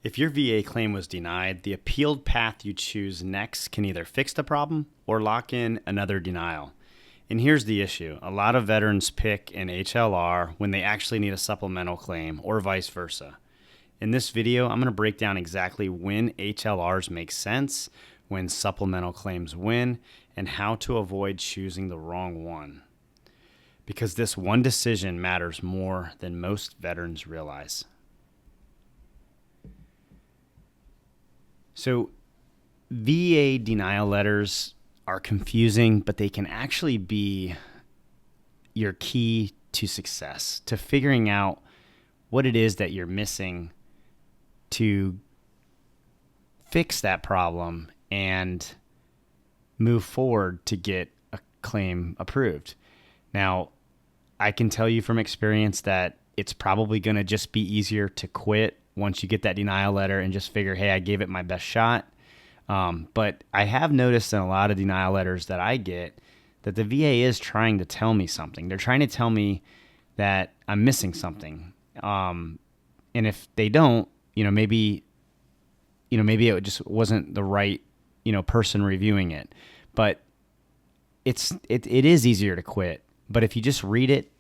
If your VA claim was denied, the appealed path you choose next can either fix the problem or lock in another denial. And here's the issue. A lot of veterans pick an HLR when they actually need a supplemental claim or vice versa. In this video, I'm going to break down exactly when HLRs make sense, when supplemental claims win, and how to avoid choosing the wrong one. Because this one decision matters more than most veterans realize. So VA denial letters are confusing, but they can actually be your key to success, to figuring out what it is that you're missing to fix that problem and move forward to get a claim approved. Now, I can tell you from experience that it's probably going to just be easier to quit once you get that denial letter and just figure, hey, I gave it my best shot. But I have noticed in a lot of denial letters that I get that the VA is trying to tell me something. They're trying to tell me that I'm missing something. And if they don't, maybe it just wasn't the right, person reviewing it. But it is easier to quit. But if you just read it,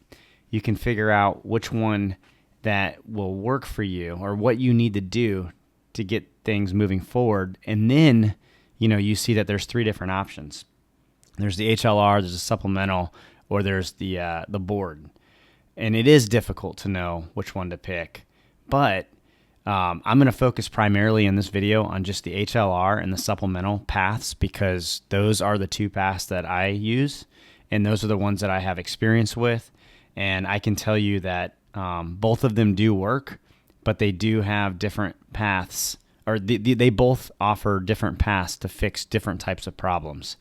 you can figure out which one that will work for you or what you need to do to get things moving forward. And then, you see that there's three different options. There's the HLR, there's a supplemental, or there's the board. And it is difficult to know which one to pick. But I'm going to focus primarily in this video on just the HLR and the supplemental paths because those are the two paths that I use. And those are the ones that I have experience with. And I can tell you that both of them do work, but they do have different paths, or they both offer different paths to fix different types of problems.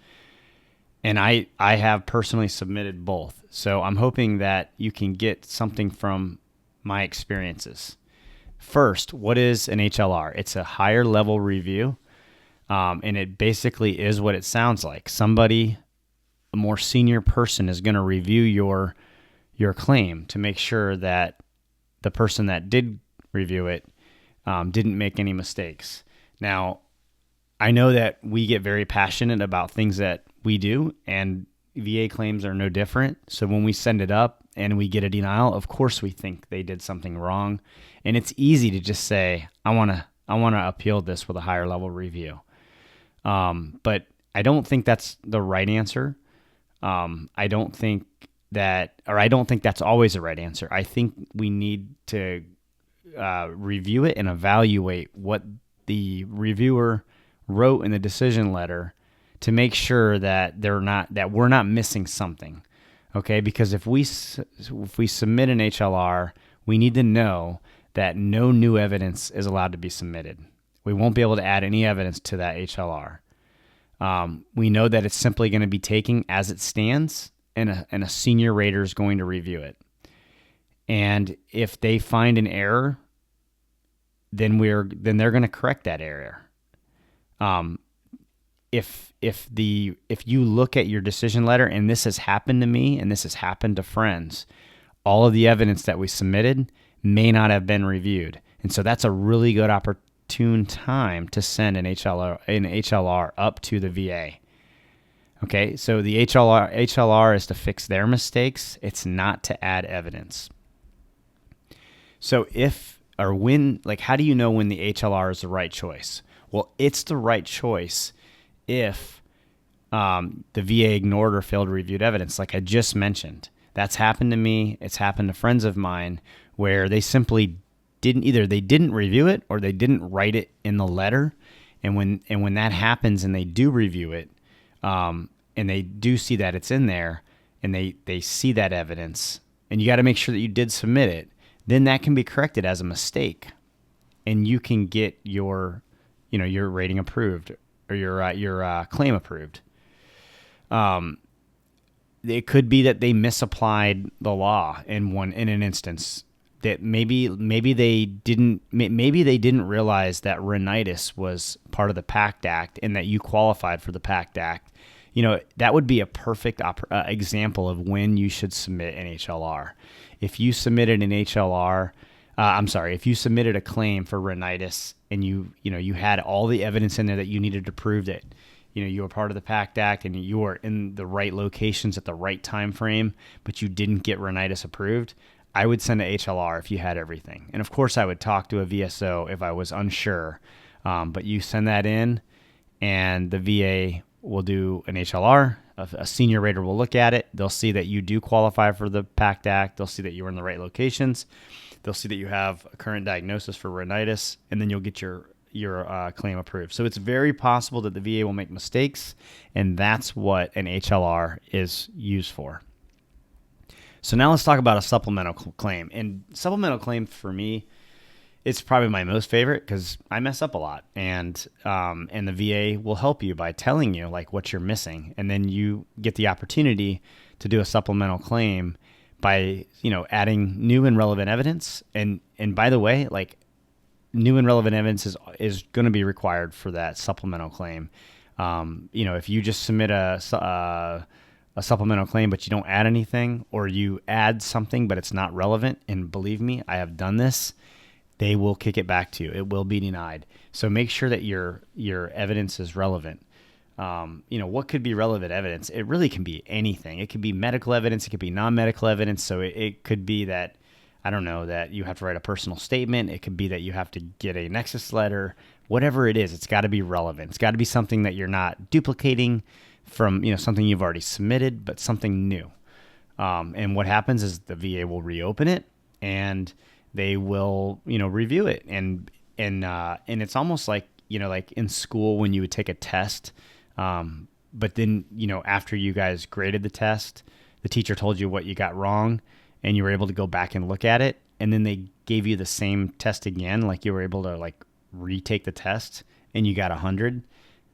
And I have personally submitted both. So I'm hoping that you can get something from my experiences. First, what is an HLR? It's a higher level review, and it basically is what it sounds like. Somebody, a more senior person, is going to review your claim to make sure that the person that did review it didn't make any mistakes. Now, I know that we get very passionate about things that we do, and VA claims are no different. So when we send it up and we get a denial, of course we think they did something wrong. And it's easy to just say, I want to appeal this with a higher level review. But I don't think that's the right answer. I don't think that's always the right answer. I think we need to review it and evaluate what the reviewer wrote in the decision letter to make sure that we're not missing something. Okay, because if we submit an HLR, we need to know that no new evidence is allowed to be submitted. We won't be able to add any evidence to that HLR. We know that it's simply going to be taken as it stands, and a senior rater is going to review it. And if they find an error, then they're going to correct that error. If you look at your decision letter, and this has happened to me and this has happened to friends, all of the evidence that we submitted may not have been reviewed. And so that's a really good opportune time to send an HLR up to the VA. Okay, so the HLR is to fix their mistakes. It's not to add evidence. So how do you know when the HLR is the right choice? Well, it's the right choice if the VA ignored or failed to review evidence, like I just mentioned. That's happened to me. It's happened to friends of mine where they simply didn't review it, or they didn't write it in the letter. And when that happens and they do review it, and they do see that it's in there, and they see that evidence, and you got to make sure that you did submit it, then that can be corrected as a mistake, and you can get your rating approved or your claim approved. It could be that they misapplied the law in an instance. That maybe they didn't realize that rhinitis was part of the PACT Act and that you qualified for the PACT Act. That would be a perfect example of when you should submit an HLR. If you submitted an HLR I'm sorry, if you submitted a claim for rhinitis and you had all the evidence in there that you needed to prove that you were part of the PACT Act and you were in the right locations at the right time frame, but you didn't get rhinitis approved, I would send a HLR if you had everything. And of course, I would talk to a VSO if I was unsure. But you send that in, and the VA will do an HLR. A senior rater will look at it. They'll see that you do qualify for the PACT Act. They'll see that you're in the right locations. They'll see that you have a current diagnosis for rhinitis, and then you'll get your claim approved. So it's very possible that the VA will make mistakes, and that's what an HLR is used for. So now let's talk about a supplemental claim. And supplemental claim for me, it's probably my most favorite because I mess up a lot, and the VA will help you by telling you like what you're missing, and then you get the opportunity to do a supplemental claim by adding new and relevant evidence. And by the way, like new and relevant evidence is going to be required for that supplemental claim. If you just submit a supplemental claim but you don't add anything, or you add something but it's not relevant, and believe me, I have done this, they will kick it back to you. It will be denied. So make sure that your evidence is relevant. What could be relevant evidence? It really can be anything. It could be medical evidence. It could be non-medical evidence. So it could be that, I don't know, that you have to write a personal statement. It could be that you have to get a nexus letter. Whatever it is, it's got to be relevant. It's got to be something that you're not duplicating from something you've already submitted, but something new. And what happens is the VA will reopen it, and they will review it. And it's almost like like in school when you would take a test, but then after you guys graded the test, the teacher told you what you got wrong, and you were able to go back and look at it, and then they gave you the same test again, like you were able to like retake the test and you got 100.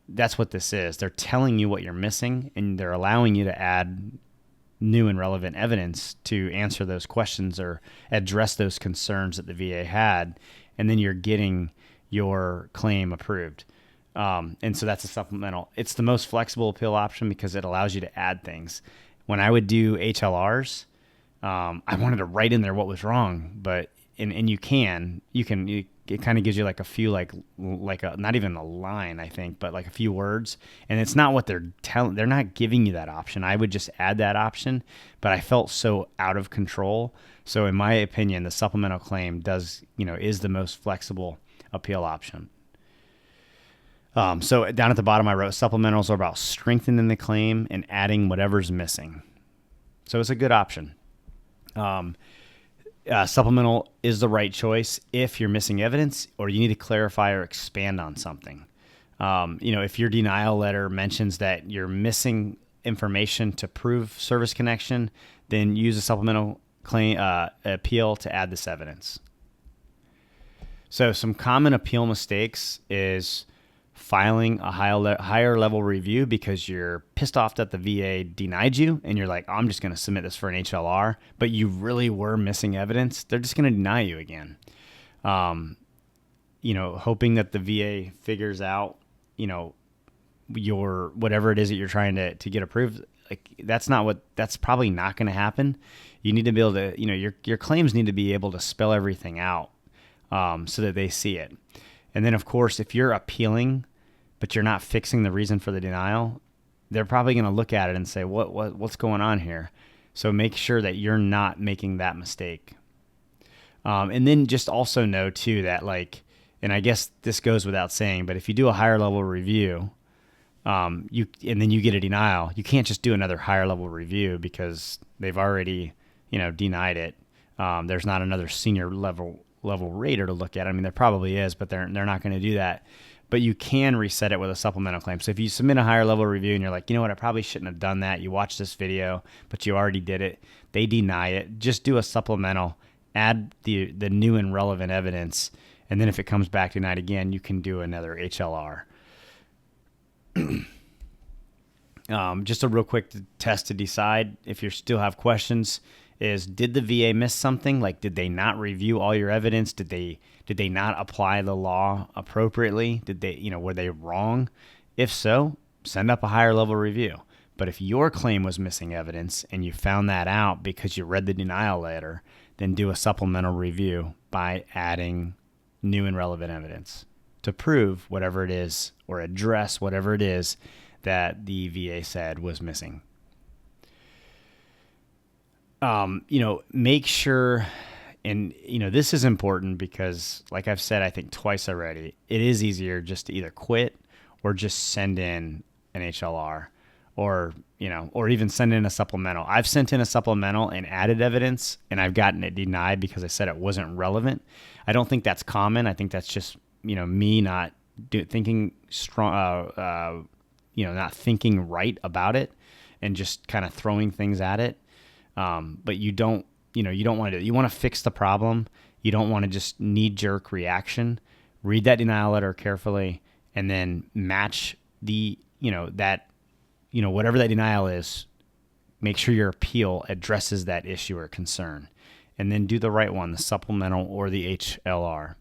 That's what this is. They're telling you what you're missing, and they're allowing you to add new and relevant evidence to answer those questions or address those concerns that the VA had, and then you're getting your claim approved. And so that's a supplemental. It's the most flexible appeal option because it allows you to add things. When I would do HLRs, I wanted to write in there what was wrong, but you can it kind of gives you like a few like not even a line, I think, but like a few words, and it's not what they're not giving you that option. I would just add that option, but I felt so out of control. So in my opinion, the supplemental claim is the most flexible appeal option. So down at the bottom, I wrote supplementals are about strengthening the claim and adding whatever's missing. So it's a good option. Supplemental is the right choice if you're missing evidence or you need to clarify or expand on something. If your denial letter mentions that you're missing information to prove service connection, then use a supplemental claim appeal to add this evidence. So some common appeal mistakes is filing a higher level review because you're pissed off that the VA denied you, and you're like, I'm just going to submit this for an HLR, but you really were missing evidence. They're just going to deny you again. Hoping that the VA figures out, your whatever it is that you're trying to get approved. Like that's probably not going to happen. You need to be able to, your claims need to be able to spell everything out so that they see it. And then of course, if you're appealing, but you're not fixing the reason for the denial, they're probably going to look at it and say, what's going on here? So make sure that you're not making that mistake. And then just also know too that and I guess this goes without saying, but if you do a higher level review, and then you get a denial, you can't just do another higher level review because they've already, denied it. There's not another senior level rater to look at. I mean, there probably is, but they're not going to do that. But you can reset it with a supplemental claim. So if you submit a higher level review and you're like, you know what, I probably shouldn't have done that. You watch this video, but you already did it. They deny it. Just do a supplemental, add the new and relevant evidence, and then if it comes back denied again, you can do another HLR. Just a real quick test to decide if you still have questions is, did the VA miss something? Like, did they not review all your evidence? Did they not apply the law appropriately? Did they, were they wrong? If so, send up a higher level review. But if your claim was missing evidence and you found that out because you read the denial letter, then do a supplemental review by adding new and relevant evidence to prove whatever it is or address whatever it is that the VA said was missing. Make sure, and this is important because, like I've said, I think twice already, it is easier just to either quit or just send in an HLR, or even send in a supplemental. I've sent in a supplemental and added evidence, and I've gotten it denied because I said it wasn't relevant. I don't think that's common. I think that's just me not thinking strong, not thinking right about it, and just kind of throwing things at it. But you don't want to do it. You want to fix the problem. You don't want to just knee-jerk reaction. Read that denial letter carefully, and then match whatever that denial is. Make sure your appeal addresses that issue or concern, and then do the right one, the supplemental or the HLR.